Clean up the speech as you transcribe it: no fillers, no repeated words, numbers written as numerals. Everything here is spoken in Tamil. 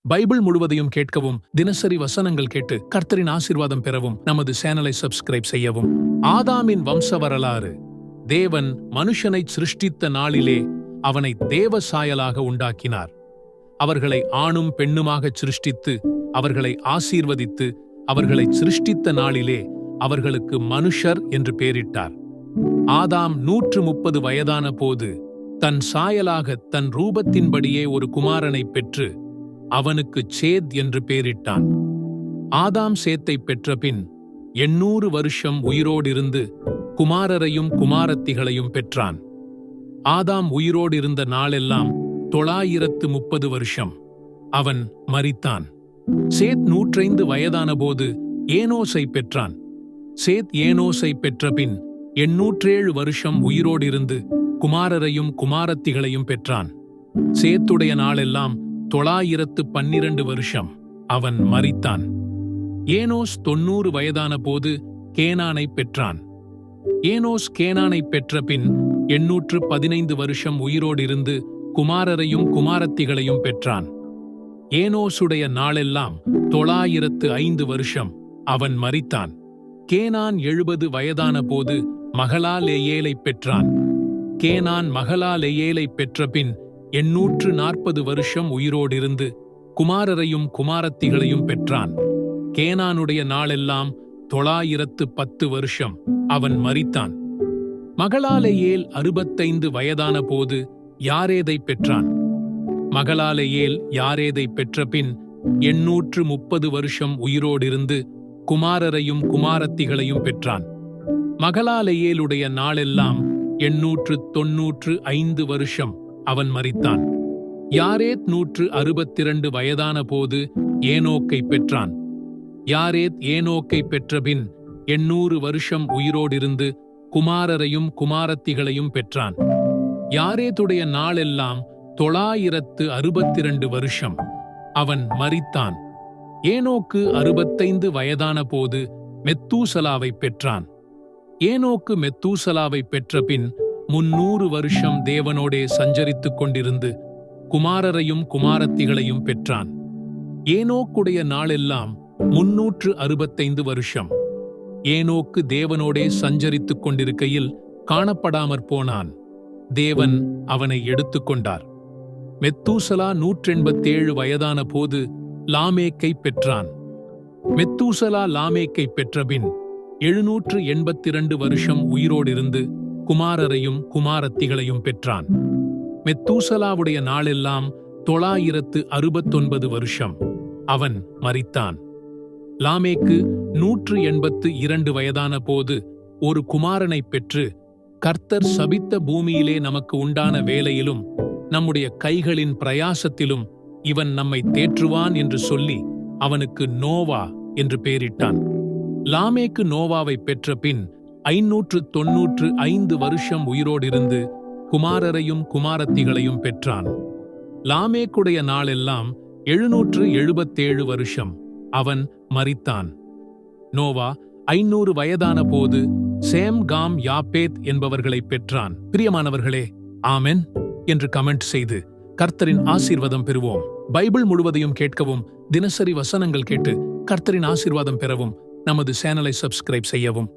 பைபிள் முழுவதையும் கேட்கவும், தினசரி வசனங்கள் கேட்டு கர்த்தரின் ஆசீர்வாதம் பெறவும் நமது சேனலை சப்ஸ்கிரைப் செய்யவும். ஆதாமின் வம்ச வரலாறு. தேவன் மனுஷனை சிருஷ்டித்த நாளிலே அவனை தேவ சாயலாக உண்டாக்கினார். அவர்களை ஆணும் பெண்ணுமாகச் சிருஷ்டித்து அவர்களை ஆசீர்வதித்து அவர்களை சிருஷ்டித்த நாளிலே அவர்களுக்கு மனுஷர் என்று பெயரிட்டார். ஆதாம் 130 வயதான போது தன் சாயலாக தன் ரூபத்தின்படியே ஒரு குமாரனை பெற்று அவனுக்கு சேத் என்று பெயரிட்டான். ஆதாம் சேத்தை பெற்றபின் 800 வருஷம் உயிரோடிருந்து குமாரரையும் குமாரத்திகளையும் பெற்றான். ஆதாம் உயிரோடிருந்த நாளெல்லாம் 930 வருஷம். அவன் மரித்தான். சேத் 105 வயதான போது ஏனோசை பெற்றான். சேத் ஏனோசை பெற்றபின் 807 வருஷம் உயிரோடிருந்து குமாரரையும் குமாரத்திகளையும் பெற்றான். சேத்துடைய நாளெல்லாம் 912 வருஷம். அவன் மரித்தான். ஏனோஸ் 90 வயதான போது கேனானை பெற்றான். ஏனோஸ் கேனானை பெற்றபின் 815 வருஷம் உயிரோடிருந்து குமாரரையும் குமாரத்திகளையும் பெற்றான். ஏனோசுடைய நாளெல்லாம் 905 வருஷம். அவன் மரித்தான். கேனான் 70 வயதான போது மகலாலெயேலை பெற்றான். கேனான் மகலாலெயேலை பெற்றபின் 840 வருஷம் உயிரோடிருந்து குமாரரையும் குமாரத்திகளையும் பெற்றான். கேனானுடைய நாளெல்லாம் 910 வருஷம். அவன் மரித்தான். மகலாலெயேல் 65 வயதான போது யாரேதை பெற்றான். மகலாலெயேல் யாரேதை பெற்றபின் 830 வருஷம் உயிரோடிருந்து குமாரரையும் குமாரத்திகளையும் பெற்றான். மகலாலெயேலுடைய நாளெல்லாம் 895 வருஷம். அவன் மரித்தான். யாரேத் 162 வயதான போது ஏனோக்கை பெற்றான். யாரேத் ஏனோக்கை பெற்றபின் 800 வருஷம் உயிரோடிருந்து குமாரரையும் குமாரத்திகளையும் பெற்றான். யாரேத்துடைய நாளெல்லாம் 962 வருஷம். அவன் மரித்தான். ஏனோக்கு 65 வயதான போது மெத்தூசலாவை பெற்றான். ஏனோக்கு மெத்தூசலாவை பெற்றபின் 300 வருஷம் தேவனோடே சஞ்சரித்துக் கொண்டிருந்து குமாரரையும் குமாரத்திகளையும் பெற்றான். ஏனோக்குடைய நாளெல்லாம் 365 வருஷம். ஏனோக்கு தேவனோடே சஞ்சரித்துக் கொண்டிருக்கையில் காணப்படாமற் போனான். தேவன் அவனை எடுத்துக்கொண்டார். மெத்தூசலா 187 வயதான போது லாமேக்கை பெற்றான். மெத்தூசலா லாமேக்கை பெற்றபின் 782 வருஷம் உயிரோடிருந்து குமாரரையும் குமாரத்திகளையும் பெற்றான். மெத்தூசலாவுடைய நாளெல்லாம் 969 வருஷம். அவன் மரித்தான். லாமேக்கு 182 வயதான போது ஒரு குமாரனை பெற்று, கர்த்தர் சபித்த பூமியிலே நமக்கு உண்டான வேலையிலும் நம்முடைய கைகளின் பிரயாசத்திலும் இவன் நம்மை தேற்றுவான் என்று சொல்லி அவனுக்கு நோவா என்று பெயரிட்டான். லாமேக்கு நோவாவை பெற்ற பின் 595 வருஷம் உயிரோடிருந்து குமாரரையும் குமாரத்திகளையும் பெற்றான். லாமேக்குடைய நாளெல்லாம் 777 வருஷம். அவன் மரித்தான். நோவா 500 வயதான போது சேம், காம், யாப்பேத் என்பவர்களை பெற்றான். பிரியமானவர்களே, ஆமென் என்று கமெண்ட் செய்து கர்த்தரின் ஆசீர்வாதம் பெறுவோம். பைபிள் முழுவதையும் கேட்கவும், தினசரி வசனங்கள் கேட்டு கர்த்தரின் ஆசீர்வாதம் பெறவும் நமது சேனலை சப்ஸ்கிரைப் செய்யவும்.